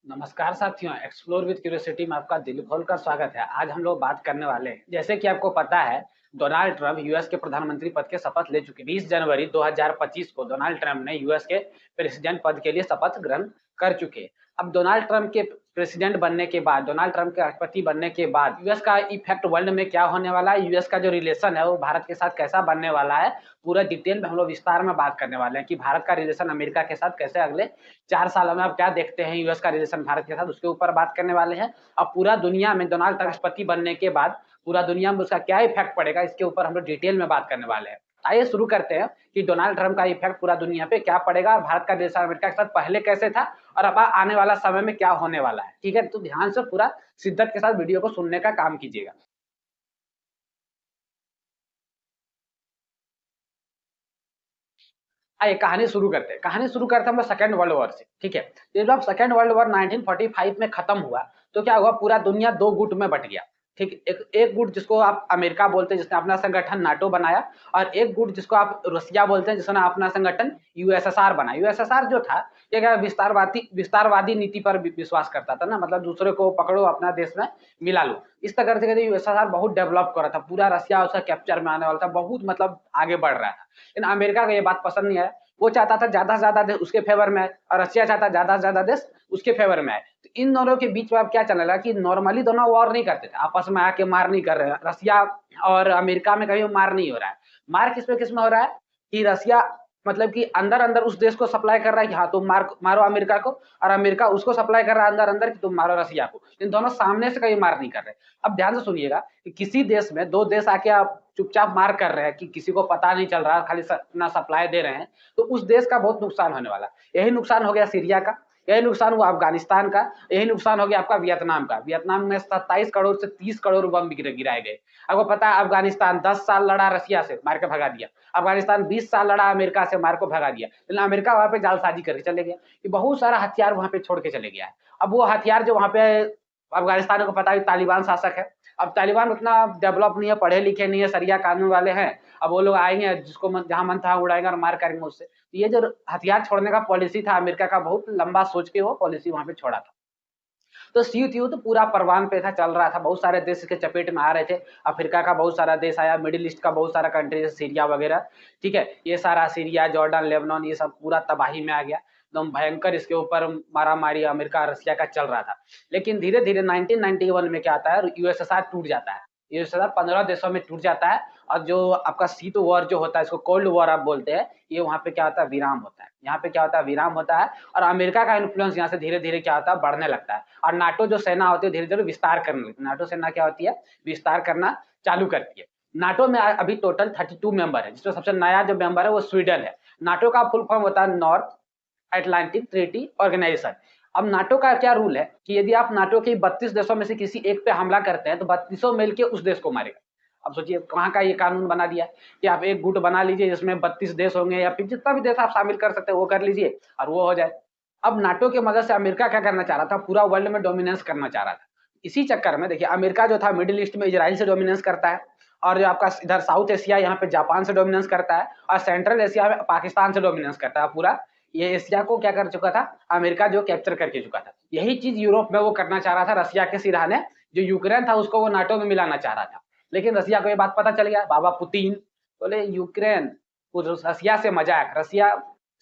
नमस्कार साथियों, explore with curiosity में आपका दिल खोलकर स्वागत है। आज हम लोग बात करने वाले हैं, जैसे कि आपको पता है, डोनाल्ड ट्रंप यूएस के प्रधानमंत्री पद के शपथ ले चुके हैं। 20 जनवरी 2025 को डोनाल्ड ट्रंप ने यूएस के प्रेसिडेंट पद के लिए शपथ ग्रहण कर चुके हैं। अब डोनाल्ड ट्रंप के प्रेसिडेंट बनने के बाद, डोनाल्ड ट्रंप के राष्ट्रपति बनने के बाद यूएस का इफेक्ट वर्ल्ड में क्या होने वाला है, यूएस का जो रिलेशन है वो भारत के साथ कैसा बनने वाला है, पूरा डिटेल में हम लोग विस्तार में बात करने वाले हैं कि भारत का रिलेशन अमेरिका के साथ कैसे अगले 4 सालों में आप क्या देखते हैं यूएस का रिलेशन भारत के साथ, उसके ऊपर बात करने वाले हैं। अब पूरा दुनिया में डोनाल्ड ट्रंप राष्ट्रपति बनने के बाद पूरा दुनिया में उसका क्या इफेक्ट पड़ेगा, इसके ऊपर हम लोग डिटेल में बात करने वाले हैं। आइए शुरू करते हैं कि डोनाल्ड ट्रंप का इफेक्ट पूरा दुनिया पे क्या पड़ेगा और भारत का रिलेशन अमेरिका के साथ पहले कैसे था और अब आने वाला समय में क्या होने वाला है। ठीक है, तो ध्यान से पूरा शिद्दत के साथ वीडियो को सुनने का काम कीजिएगा। आइए कहानी शुरू करते हैं। कहानी शुरू करते हैं हम लोग सेकेंड वर्ल्ड वॉर से। ठीक है, ये जब सेकेंड वर्ल्ड वॉर 1945 में खत्म हुआ तो क्या हुआ, पूरा दुनिया दो गुट में बट गया। ठीक, एक गुट जिसको आप अमेरिका बोलते हैं, जिसने अपना संगठन नाटो बनाया, और एक गुट जिसको आप रसिया बोलते हैं, जिसने अपना संगठन यूएसएसआर बनाया। यूएसएसआर जो था, ये क्या विस्तारवादी नीति पर विश्वास करता था ना, मतलब दूसरे को पकड़ो अपना देश में मिला लो। इस तरह से यूएसएसआर बहुत डेवलप कर रहा था, पूरा रसिया उसका कैप्चर में आने वाला था, बहुत मतलब आगे बढ़ रहा था। लेकिन अमेरिका को ये बात पसंद नहीं आया। वो चाहता था ज्यादा से ज्यादा देश उसके फेवर में आए और रशिया चाहता ज्यादा से ज्यादा देश उसके फेवर में आए। तो इन दोनों के बीच में अब क्या चलने लगा कि नॉर्मली दोनों वॉर नहीं करते थे, आपस में आके मार नहीं कर रहे हैं। रसिया और अमेरिका में कभी मार नहीं हो रहा है। मार किसमें हो रहा है कि रसिया मतलब कि अंदर अंदर उस देश को सप्लाई कर रहा है कि हाँ तुम मारो अमेरिका को, और अमेरिका उसको सप्लाई कर रहा है अंदर अंदर कि तुम मारो रसिया को। इन दोनों सामने से कभी मार नहीं कर रहे। अब ध्यान से सुनिएगा कि किसी देश में दो देश आके आप चुपचाप मार कर रहे हैं कि किसी को पता नहीं चल रहा, खाली अपना सप्लाई दे रहे हैं, तो उस देश का बहुत नुकसान होने वाला। यही नुकसान हो गया सीरिया का, यही नुकसान हुआ अफगानिस्तान का, यही नुकसान हो गया आपका वियतनाम का। वियतनाम में 27 करोड़ से 30 करोड़ बम गिराए गए। आपको पता है अफगानिस्तान 10 साल लड़ा रसिया से, मार के भगा दिया। अफगानिस्तान 20 साल लड़ा अमेरिका से, मार को भगा दिया। लेकिन अमेरिका वहां पे जालसाजी करके चले गया कि बहुत सारा हथियार वहां पे छोड़ के चले गया है। अब वो हथियार जो वहां पे अफगानिस्तान को पता है तालिबान शासक है। अब तालिबान उतना डेवलप नहीं है, पढ़े लिखे नहीं है, सरिया कानून वाले हैं। अब वो लोग आएंगे, जिसको जहां मन था उड़ाएंगे और मार करेंगे उससे। तो ये जो हथियार छोड़ने का पॉलिसी था अमेरिका का, बहुत लंबा सोच के वो पॉलिसी वहां पे छोड़ा था। तो सी तो पूरा परवान पे था, चल रहा था, बहुत सारे देश इसके चपेट में आ रहे थे। अफ्रीका का बहुत सारा देश आया, मिडिल ईस्ट का बहुत सारा कंट्री जैसे सीरिया वगैरह। ठीक है, ये सारा सीरिया, जॉर्डन, लेबनान, ये सब पूरा तबाही में आ गया। एकदम भयंकर इसके ऊपर मारा मारी अमेरिका रसिया का चल रहा था। लेकिन धीरे धीरे 1991 में क्या आता है, यूएसएसआर टूट जाता है। यूएसएसआर 15 देशों में टूट जाता है। और जो आपका शीत वॉर जो होता है, इसको कोल्ड वॉर आप बोलते हैं, ये वहां पे क्या होता है, विराम होता है। यहाँ पे क्या होता है, विराम होता है। और अमेरिका का इन्फ्लुएंस यहाँ से धीरे धीरे क्या होता है, बढ़ने लगता है। और नाटो जो सेना होती है धीरे धीरे विस्तार करने लगती है। नाटो सेना क्या होती है, विस्तार करना चालू करती है। नाटो में अभी टोटल 32 मेंबर है, जिसमें सबसे नया जो मेंबर है वो स्वीडन है। नाटो का फुल फॉर्म होता है नॉर्थ अटलांटिक ट्रीटी ऑर्गेनाइजेशन। अब नाटो का क्या रूल है कि यदि आप नाटो के 32 देशों में से किसी एक पे हमला करते हैं तो 32 मिलकर उस देश को मारेगा। अब सोचिए कहाँ का ये कानून बना दिया कि आप एक गुट बना लीजिए जिसमें 32 देश होंगे, या फिर जितना भी देश आप शामिल कर सकते हैं वो कर लीजिए और वो हो जाए। अब नाटो की मदद से अमेरिका क्या करना चाह रहा था, पूरा वर्ल्ड में डोमिनेंस करना चाह रहा था। इसी चक्कर में देखिए, अमेरिका जो था मिडिल ईस्ट में इजराइल से डोमिनेंस करता है, और जो आपका इधर साउथ एशिया यहाँ पे जापान से डोमिनेंस करता है, और सेंट्रल एशिया में पाकिस्तान से डोमिनेंस करता है। पूरा ये एशिया को क्या कर चुका था, अमेरिका जो कैप्चर करके चुका था। यही चीज यूरोप में वो करना चाह रहा था रसिया के सिरहाने। जो यूक्रेन था उसको वो नाटो में मिलाना चाह रहा था। लेकिन रसिया को ये बात पता चल गया, बाबा पुतिन बोले यूक्रेन, रसिया से मजाक, रसिया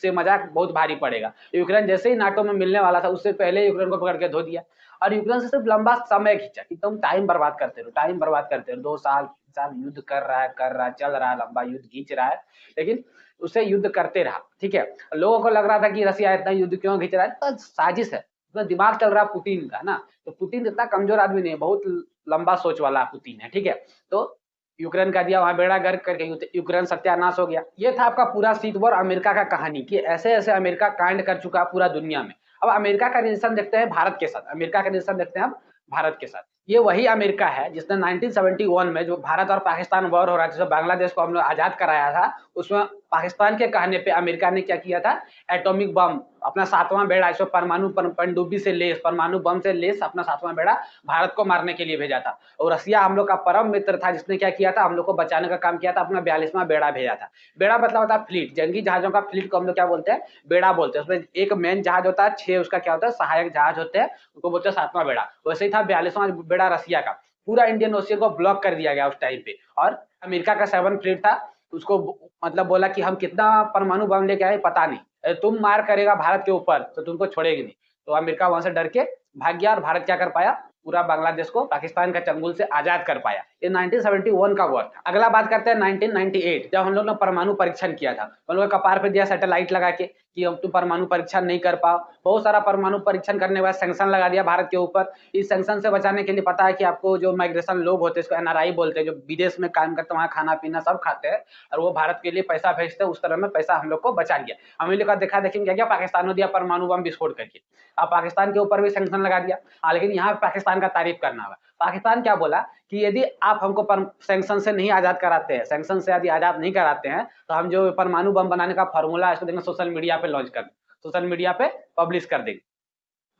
से मजाक बहुत भारी पड़ेगा। यूक्रेन जैसे ही नाटो में मिलने वाला था उससे पहले यूक्रेन को पकड़ के धो दिया। और यूक्रेन से सिर्फ लंबा समय खींचा कि तुम टाइम बर्बाद करते रहो, टाइम बर्बाद करते रहो। 2 साल 3 साल युद्ध कर रहा है, चल रहा है, लंबा युद्ध खींच रहा है, लेकिन उसे युद्ध करते रहा। ठीक है, लोगों को लग रहा था कि रसिया इतना युद्ध क्यों खींच रहा है, तो साजिश है, तो दिमाग चल रहा है पुतिन का ना। तो पुतिन इतना कमजोर आदमी नहीं है, बहुत लंबा सोच वाला पुतिन है। ठीक है, तो यूक्रेन का दिया वहां बेड़ा गर्क करके यूक्रेन सत्यानाश हो गया। ये था आपका पूरा शीत वॉर अमेरिका का कहानी कि ऐसे ऐसे अमेरिका कांड कर चुका पूरा दुनिया में। अब अमेरिका का रिलेशन देखते हैं भारत के साथ, अमेरिका का रिलेशन देखते हैं अब भारत के साथ। ये वही अमेरिका है जिसने 1971 में जो भारत और पाकिस्तान वॉर हो रहा था, जो बांग्लादेश को हमने आजाद कराया था, उसमें पाकिस्तान के कहने पे अमेरिका ने क्या किया था, एटॉमिक बम अपना 7वां बेड़ा, इसमें परमाणु पनडुब्बी से लेस, परमाणु बम से लेस अपना 7वां बेड़ा भारत को मारने के लिए भेजा था। और रसिया हम लोग का परम मित्र था, जिसने क्या किया था, हम लोग को बचाने का काम किया था, अपना 42वां बेड़ा भेजा था। बेड़ा मतलब होता है फ्लीट, जंगी जहाजों का फ्लीट को हम लोग क्या बोलते हैं, बेड़ा बोलते हैं। उसमें एक मेन जहाज होता है, 6 उसका क्या होता है, सहायक जहाज होते हैं, उनको बोलते हैं 7वां बेड़ा। वैसे ही था 42वां बेड़ा रसिया का। पूरा इंडियन ओशियन को ब्लॉक कर दिया गया उस टाइम पे। और अमेरिका का 7 फ्लीट था, उसको मतलब बोला कि हम कितना परमाणु बम लेके आए पता नहीं, तुम मार करेगा भारत के ऊपर तो तुमको छोड़ेगी नहीं। तो अमेरिका वहां से डर के भाग गया और भारत क्या कर पाया, पूरा बांग्लादेश को पाकिस्तान के चंगुल से आजाद कर पाया। ये 1971 का वॉर था। अगला बात करते हैं 1998, जब हम लोग ने परमाणु परीक्षण किया था। हम लोग कपार पे दिया सैटेलाइट लगा के कि हम तुम परमाणु परीक्षण नहीं कर पाओ। बहुत सारा परमाणु परीक्षण करने के बाद सैंक्शन लगा दिया भारत के ऊपर। इस सैंक्शन से बचाने के लिए पता है कि आपको जो माइग्रेशन लोग होते हैं, इसको एनआरआई बोलते हैं, जो विदेश में काम करते हैं, वहाँ खाना पीना सब खाते हैं और वो भारत के लिए पैसा भेजते हैं। उस तरह में पैसा हम लोग को बचा लिया। अमेरिका देखा देखी क्या किया, पाकिस्तान ने दिया परमाणु बम विस्फोट करके। अब पाकिस्तान के ऊपर भी सैंक्शन लगा दिया। लेकिन यहाँ पाकिस्तान का तारीफ करना होगा। पाकिस्तान क्या बोला कि यदि आप हमको सैंक्शन से नहीं आजाद कराते हैं, सैंक्शन से यदि आजाद नहीं कराते हैं, तो हम जो परमाणु बम बनाने का फॉर्मूला है इसको देंगे, सोशल मीडिया पे लॉन्च कर, सोशल मीडिया पे पब्लिश कर देंगे।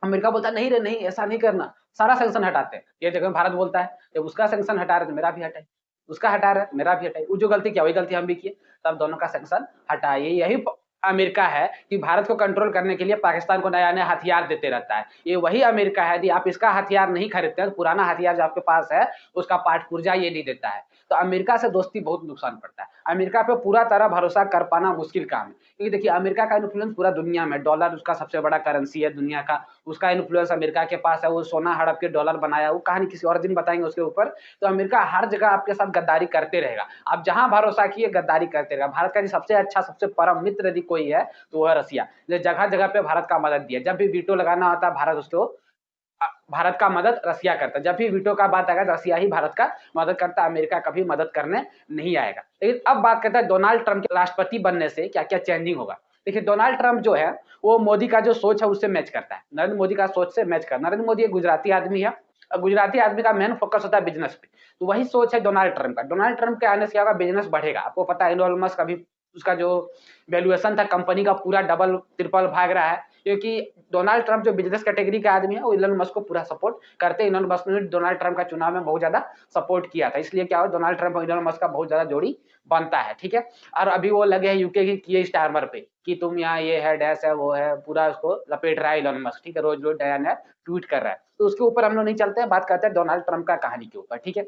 अमेरिका बोलता है नहीं रे नहीं, ऐसा नहीं करना, सारा सैंक्शन हटाते हैं। ये जगह भारत बोलता है जब उसका सैंक्शन हटा रहे तो मेरा भी हटाए, उसका हटा रहे मेरा भी हटाए। वो जो गलती किया वही गलती हम भी किए, तब दोनों का सैंक्शन हटाइए। यही अमेरिका है कि भारत को कंट्रोल करने के लिए पाकिस्तान को नया नया हथियार देते रहता है। ये वही अमेरिका है, यदि आप इसका हथियार नहीं खरीदते हैं, पुराना हथियार जो आपके पास है उसका पार्ट पुर्जा ये नहीं देता है। तो अमेरिका से दोस्ती बहुत नुकसान पड़ता है। अमेरिका पे पूरा तरह भरोसा कर पाना मुश्किल काम है, क्योंकि देखिए अमेरिका का इन्फ्लुएंस पूरा दुनिया में, डॉलर उसका सबसे बड़ा करेंसी है दुनिया का, उसका इन्फ्लुएंस अमेरिका के पास है। वो सोना हड़प के डॉलर बनाया, वो कहानी किसी और दिन बताएंगे उसके ऊपर। तो अमेरिका हर जगह आपके साथ गद्दारी करते रहेगा, आप जहां भरोसा किए गद्दारी करते रहेगा। भारत का सबसे अच्छा सबसे परम मित्र यदि कोई है तो वह रसिया, जो जगह जगह पे भारत का मदद दिया। जब भी वीटो लगाना होता है भारत उसको, भारत का मदद रसिया करता है। जब भी वीटो का बात आएगा रसिया ही भारत का मदद करता है, अमेरिका कभी मदद करने नहीं आएगा। लेकिन अब बात करते हैं डोनाल्ड ट्रंप के राष्ट्रपति बनने से क्या क्या चेंजिंग होगा। देखिए डोनाल्ड ट्रंप जो है वो मोदी का जो सोच है उससे मैच करता है, नरेंद्र मोदी का सोच से मैच करता है। नरेंद्र मोदी एक गुजराती आदमी है, और गुजराती आदमी का मेन फोकस होता है बिजनेस पे। तो वही सोच है डोनाल्ड ट्रंप का। डोनाल्ड ट्रंप के आने से क्या होगा, बिजनेस बढ़ेगा। आपको पता है इलोन मस्क अभी उसका जो वैल्यूएशन था कंपनी का पूरा डबल ट्रिपल भाग रहा है, क्योंकि डोनाल्ड ट्रंप जो बिजनेस कैटेगरी का आदमी है वो इलोन मस्क को पूरा सपोर्ट करते हैं। इलोन मस्क ने डोनाल्ड ट्रंप का चुनाव में बहुत ज्यादा सपोर्ट किया था, इसलिए क्या हो डोनाल्ड ट्रंप और इलोन मस्क का बहुत ज्यादा जोड़ी बनता है, ठीक है। और अभी वो लगे हैं यूके की किए स्टारमर पे कि तुम यहाँ ये है डैश है वो है, पूरा उसको लपेट रहा है इलोन मस्क, ठीक है। रोज रोज नया नया ट्वीट कर रहा है। तो उसके ऊपर हम लोग नहीं चलते हैं, बात करते हैं डोनाल्ड ट्रंप का कहानी के ऊपर, ठीक है।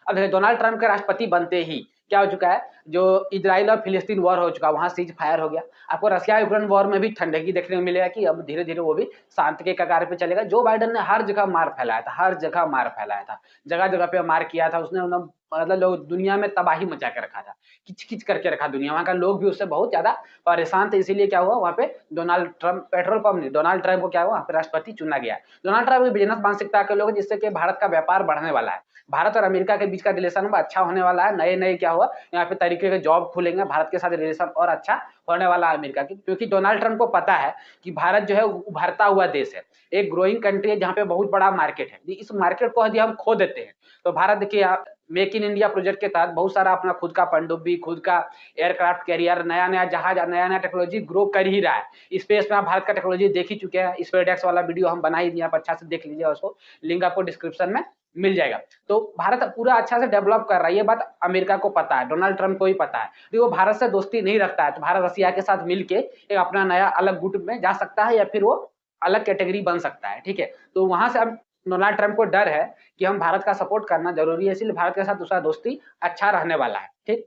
अब देखिए डोनाल्ड ट्रंप के राष्ट्रपति बनते ही क्या हो चुका है, जो इजराइल और फिलिस्तीन वॉर हो चुका है वहां सीज फायर हो गया। आपको रसिया यूक्रेन वॉर में भी ठंडगी देखने को मिलेगा कि अब धीरे धीरे वो भी शांति के कगार पे चलेगा। जो बाइडेन ने हर जगह मार फैलाया था, हर जगह मार फैलाया था, जगह जगह पे मार किया था उसने, मतलब लोग दुनिया में तबाही मचा के रखा था, किच किच करके रखा दुनिया। वहां का लोग भी उससे बहुत ज्यादा परेशान थे। इसीलिए क्या हुआ वहां पे डोनाल्ड ट्रंप, पेट्रोल पंप नहीं, डोनाल्ड ट्रंप को क्या हुआ वहां पे राष्ट्रपति चुना गया। डोनाल्ड ट्रंप बिजनेस मानसिकता के लोग हैं, जिससे कि भारत का व्यापार बढ़ने वाला है, भारत और अमेरिका के बीच का रिलेशन अच्छा होने वाला है। नए नए क्या हुआ यहाँ पे तरीके के जॉब खुलेंगे, भारत के साथ रिलेशन और अच्छा होने वाला है अमेरिका की, क्योंकि डोनाल्ड ट्रंप को पता है कि भारत जो है उभरता हुआ देश है, एक ग्रोइंग कंट्री है जहाँ पे बहुत बड़ा मार्केट है। इस मार्केट को यदि हम खो देते हैं तो भारत देखिए मेक इन इंडिया प्रोजेक्ट के तहत बहुत सारा अपना खुद का पनडुब्बी, खुद का एयरक्राफ्ट कैरियर, नया नया जहाज, नया नया टेक्नोलॉजी ग्रो कर ही रहा है। स्पेस में आप भारत का टेक्नोलॉजी देख ही चुके हैं, स्पेसडेक्स वाला वीडियो हम बना ही दिए, आप अच्छा से देख लीजिए, उसको लिंक आपको डिस्क्रिप्शन में मिल जाएगा। तो भारत पूरा अच्छा से डेवलप कर रहा है, ये बात अमेरिका को पता है, डोनाल्ड ट्रंप को भी पता है। तो वो भारत से दोस्ती नहीं रखता है, तो भारत रसिया के साथ मिलके एक अपना नया अलग गुट में जा सकता है, या फिर वो अलग कैटेगरी बन सकता है, ठीक है। तो वहां से अब डोनाल्ड ट्रंप को डर है कि हम भारत का सपोर्ट करना जरूरी है, इसलिए भारत के साथ उसका दोस्ती अच्छा रहने वाला है, ठीक।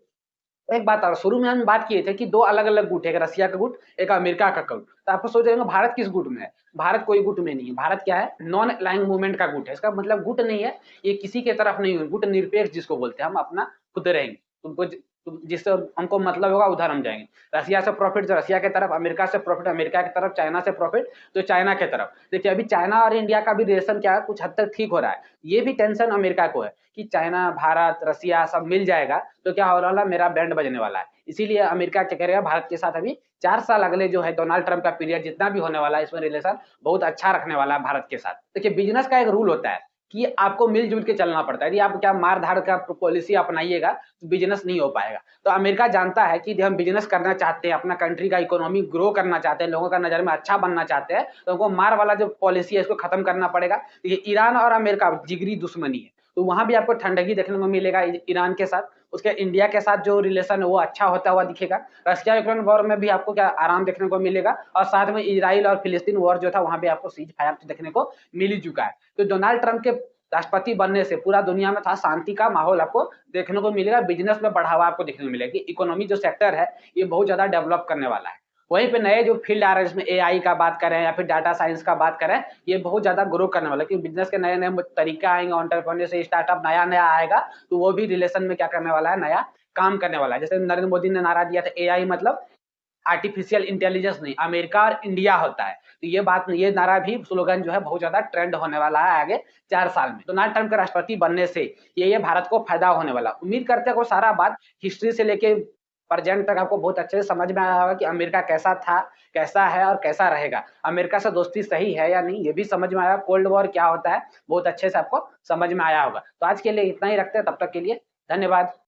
एक बात और, शुरू में हम बात किए थे कि दो अलग अलग गुट है, एक रसिया का गुट, एक अमेरिका का गुट। तो आपको सोच रहे भारत किस गुट में है, भारत कोई गुट में नहीं है। भारत क्या है, नॉन अलाइंग मूवमेंट का गुट है। इसका मतलब गुट नहीं है, ये किसी के तरफ नहीं है, गुट निरपेक्ष जिसको बोलते हैं, हम अपना खुद रहेंगे, तुमको जिससे हमको मतलब होगा उधर हम जाएंगे। रसिया से प्रॉफिट तो रसिया की तरफ, अमेरिका से प्रॉफिट अमेरिका की तरफ, चाइना से प्रॉफिट तो चाइना की तरफ। देखिए अभी चाइना और इंडिया का भी रिलेशन क्या है, कुछ हद तक ठीक हो रहा है। ये भी टेंशन अमेरिका को है कि चाइना, भारत, रसिया सब मिल जाएगा तो क्या हो रहा है, मेरा बैंड बजने वाला है। इसीलिए अमेरिका क्या करेगा, भारत के साथ अभी 4 साल अगले जो है डोनाल्ड ट्रंप का पीरियड जितना भी होने वाला है, इसमें रिलेशन बहुत अच्छा रखने वाला है भारत के साथ। देखिए बिजनेस का एक रूल होता है कि आपको मिलजुल के चलना पड़ता है। यदि आप क्या मार-धाड़ का पॉलिसी अपनाइएगा तो बिज़नेस नहीं हो पाएगा। तो अमेरिका जानता है कि यदि हम बिज़नेस करना चाहते हैं, अपना कंट्री का इकोनॉमी ग्रो करना चाहते हैं, लोगों का नज़र में अच्छा बनना चाहते हैं, तो हमको मार वाला जो पॉलिसी है इसको खत्म करना पड़ेगा। ये ईरान और अमेरिका जिगरी दुश्मनी है, तो वहाँ भी आपको ठंडगी देखने को मिलेगा ईरान के साथ। उसके इंडिया के साथ जो रिलेशन है वो अच्छा होता हुआ दिखेगा। रशिया यूक्रेन वॉर में भी आपको क्या आराम देखने को मिलेगा, और साथ में इजराइल और फिलिस्तीन वॉर जो था वहाँ भी आपको सीज फायर देखने को मिल ही चुका है। तो डोनाल्ड ट्रंप के राष्ट्रपति बनने से पूरा दुनिया में था शांति का माहौल आपको देखने को मिलेगा, बिजनेस में बढ़ावा आपको देखने को मिलेगा कि इकोनॉमी जो सेक्टर है ये बहुत ज्यादा डेवलप करने वाला है। वहीं पे नए जो फील्ड आ रहे हैं, जिसमें एआई का बात करें या फिर डाटा साइंस का बात करें, ये बहुत ज्यादा ग्रो करने वाला है, क्योंकि बिजनेस के नए नए तरीके आएंगे, एंटरप्रेन्योर से स्टार्टअप नया नया आएगा, तो वो भी रिलेशन में क्या करने वाला है, नया काम करने वाला है। जैसे नरेंद्र मोदी ने नारा दिया था एआई मतलब आर्टिफिशियल इंटेलिजेंस नहीं, अमेरिका और इंडिया होता है। तो ये बात, ये नारा भी स्लोगन जो है बहुत ज्यादा ट्रेंड होने वाला है आगे 4 साल में। डोनाल्ड ट्रंप के राष्ट्रपति बनने से ये भारत को फायदा होने वाला। उम्मीद करते हैं वो सारा बात हिस्ट्री से लेके प्रेजेंट तक आपको बहुत अच्छे से समझ में आया होगा कि अमेरिका कैसा था, कैसा है और कैसा रहेगा। अमेरिका से दोस्ती सही है या नहीं ये भी समझ में आया। कोल्ड वॉर क्या होता है बहुत अच्छे से आपको समझ में आया होगा। तो आज के लिए इतना ही रखते हैं, तब तक के लिए धन्यवाद।